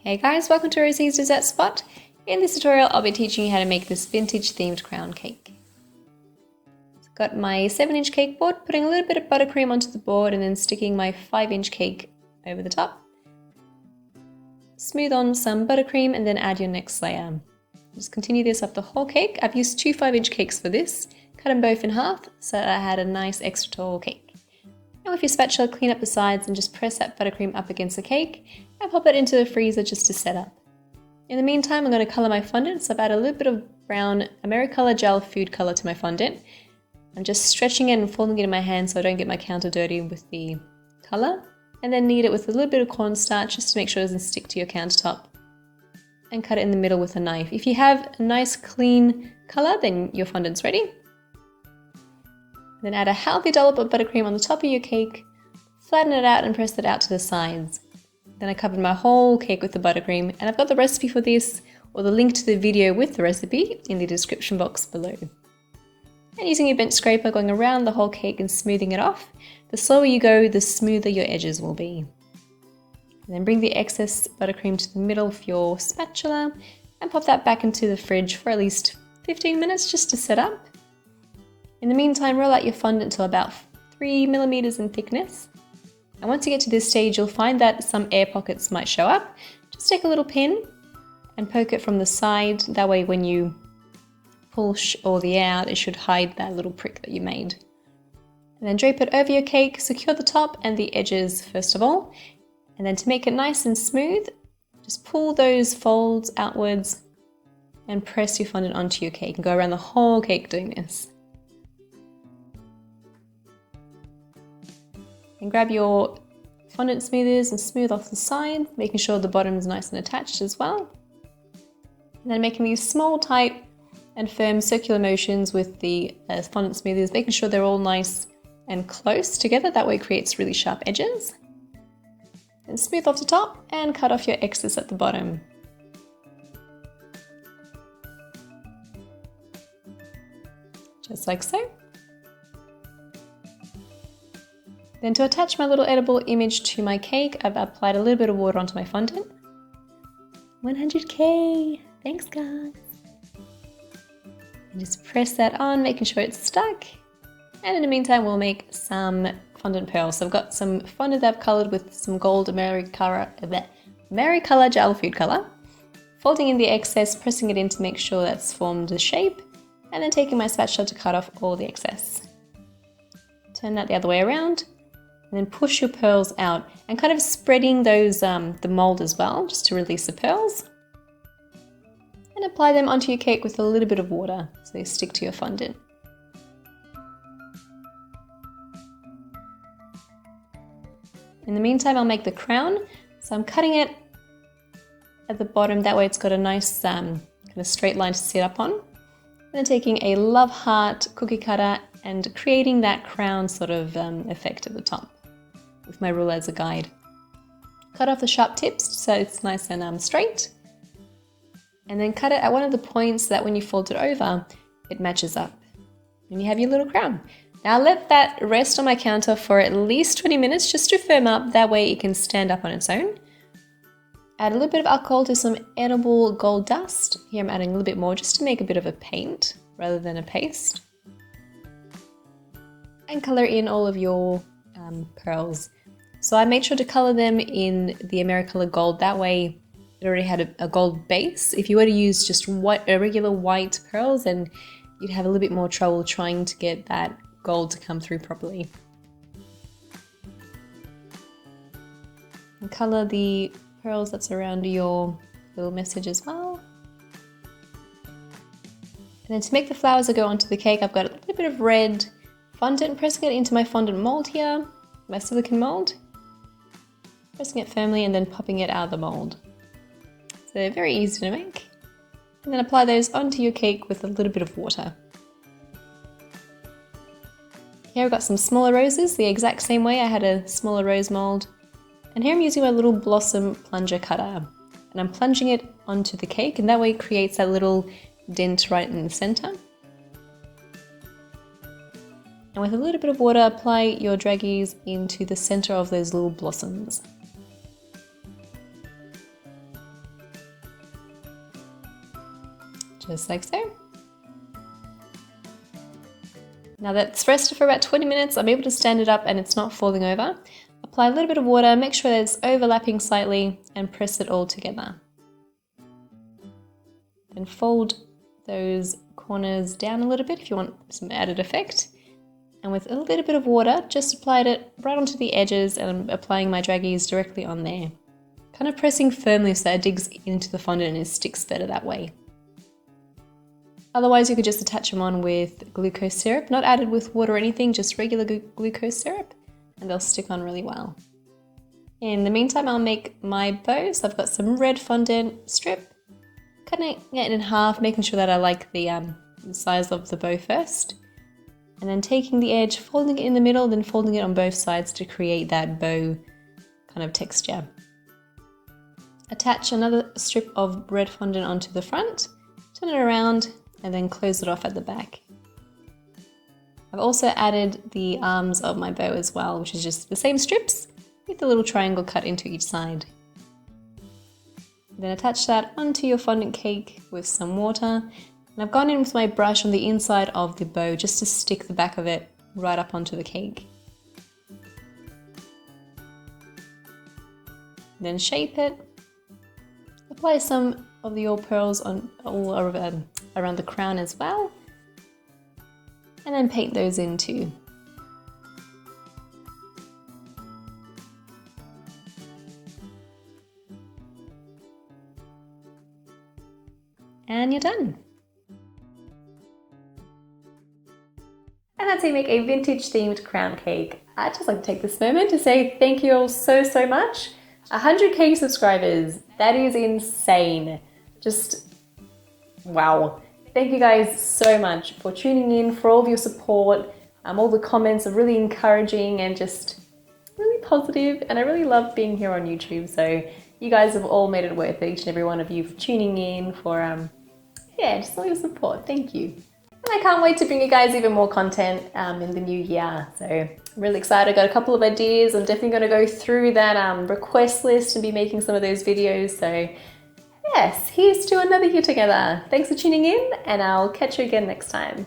Hey guys, welcome to Rosie's Dessert Spot. In this tutorial I'll be teaching you how to make this vintage themed crown cake. I've got my 7-inch cake board, putting a little bit of buttercream onto the board and then sticking my 5-inch cake over the top. Smooth on some buttercream and then add your next layer. Just continue this up the whole cake. I've used two 5-inch cakes for this, cut them both in half so that I had a nice extra tall cake. Now with your spatula, clean up the sides and just press that buttercream up against the cake and pop it into the freezer just to set up. In the meantime, I'm going to colour my fondant, so I've added a little bit of brown AmeriColor gel food colour to my fondant. I'm just stretching it and folding it in my hand so I don't get my counter dirty with the colour, and then knead it with a little bit of cornstarch just to make sure it doesn't stick to your countertop, and cut it in the middle with a knife. If you have a nice clean colour, then your fondant's ready. Then add a healthy dollop of buttercream on the top of your cake, flatten it out and press it out to the sides. Then I covered my whole cake with the buttercream, and I've got the recipe for this, or the link to the video with the recipe, in the description box below. And using your bench scraper, going around the whole cake and smoothing it off. The slower you go, the smoother your edges will be. And then bring the excess buttercream to the middle of your spatula and pop that back into the fridge for at least 15 minutes just to set up. In the meantime, roll out your fondant to about 3 millimeters in thickness. And once you get to this stage, you'll find that some air pockets might show up. Just take a little pin and poke it from the side. That way when you push all the air out, it should hide that little prick that you made. And then drape it over your cake, secure the top and the edges first of all. And then to make it nice and smooth, just pull those folds outwards and press your fondant onto your cake and go around the whole cake doing this. And grab your fondant smoothers and smooth off the side, making sure the bottom is nice and attached as well. And then making these small, tight and firm circular motions with the fondant smoothers, making sure they're all nice and close together. That way it creates really sharp edges. And smooth off the top and cut off your excess at the bottom. Just like so. Then to attach my little edible image to my cake, I've applied a little bit of water onto my fondant. 100K! Thanks guys! And just press that on, making sure it's stuck. And in the meantime, we'll make some fondant pearls. So I've got some fondant that I've coloured with some gold AmeriColor gel food colour. Folding in the excess, pressing it in to make sure that's formed a shape. And then taking my spatula to cut off all the excess. Turn that the other way around. And then push your pearls out and kind of spreading those the mold as well, just to release the pearls. And apply them onto your cake with a little bit of water so they stick to your fondant. In the meantime, I'll make the crown. So I'm cutting it at the bottom, that way it's got a nice kind of straight line to sit up on. And then taking a love heart cookie cutter and creating that crown sort of effect at the top, with my ruler as a guide. Cut off the sharp tips so it's nice and straight. And then cut it at one of the points so that when you fold it over, it matches up. And you have your little crown. Now let that rest on my counter for at least 20 minutes just to firm up, that way it can stand up on its own. Add a little bit of alcohol to some edible gold dust. Here I'm adding a little bit more just to make a bit of a paint rather than a paste. And colour in all of your pearls. So I made sure to colour them in the AmeriColor gold, that way it already had a gold base. If you were to use just regular white pearls, then you'd have a little bit more trouble trying to get that gold to come through properly. And colour the pearls that's around your little message as well. And then to make the flowers that go onto the cake, I've got a little bit of red fondant, pressing it into my fondant mold here, my silicone mold. Pressing it firmly and then popping it out of the mold. So they're very easy to make. And then apply those onto your cake with a little bit of water. Here I've got some smaller roses, the exact same way I had a smaller rose mold. And here I'm using my little blossom plunger cutter. And I'm plunging it onto the cake, and that way it creates that little dent right in the center. And with a little bit of water, apply your draggies into the center of those little blossoms. just like so. Now that's rested for about 20 minutes, I'm able to stand it up and it's not falling over. Apply a little bit of water, make sure that it's overlapping slightly and press it all together. Then fold those corners down a little bit if you want some added effect. And with a little bit of water, just applied it right onto the edges and I'm applying my draggies directly on there. Kind of pressing firmly so that it digs into the fondant and it sticks better that way. Otherwise you could just attach them on with glucose syrup, not added with water or anything, just regular glucose syrup, and they'll stick on really well. In the meantime, I'll make my bow. So I've got some red fondant strip, cutting it in half, making sure that I like the size of the bow first. And then taking the edge, folding it in the middle, then folding it on both sides to create that bow kind of texture. Attach another strip of red fondant onto the front, turn it around, and then close it off at the back. I've also added the arms of my bow as well, which is just the same strips with a little triangle cut into each side. Then attach that onto your fondant cake with some water. And I've gone in with my brush on the inside of the bow just to stick the back of it right up onto the cake. Then shape it. Apply some of the all pearls on all over, around the crown as well. And then paint those in too. And you're done. And that's how you make a vintage themed crown cake. I'd just like to take this moment to say thank you all so much. 100k subscribers, that is insane. Just wow. Thank you guys so much for tuning in, for all of your support. All the comments are really encouraging and just really positive, and I really love being here on YouTube. So you guys have all made it worth it, each and every one of you, for tuning in, for yeah, just all your support. Thank you. And I can't wait to bring you guys even more content in the new year. So I'm really excited. I got a couple of ideas. I'm definitely going to go through that request list and be making some of those videos. So yes, here's to another year together. Thanks for tuning in, and I'll catch you again next time.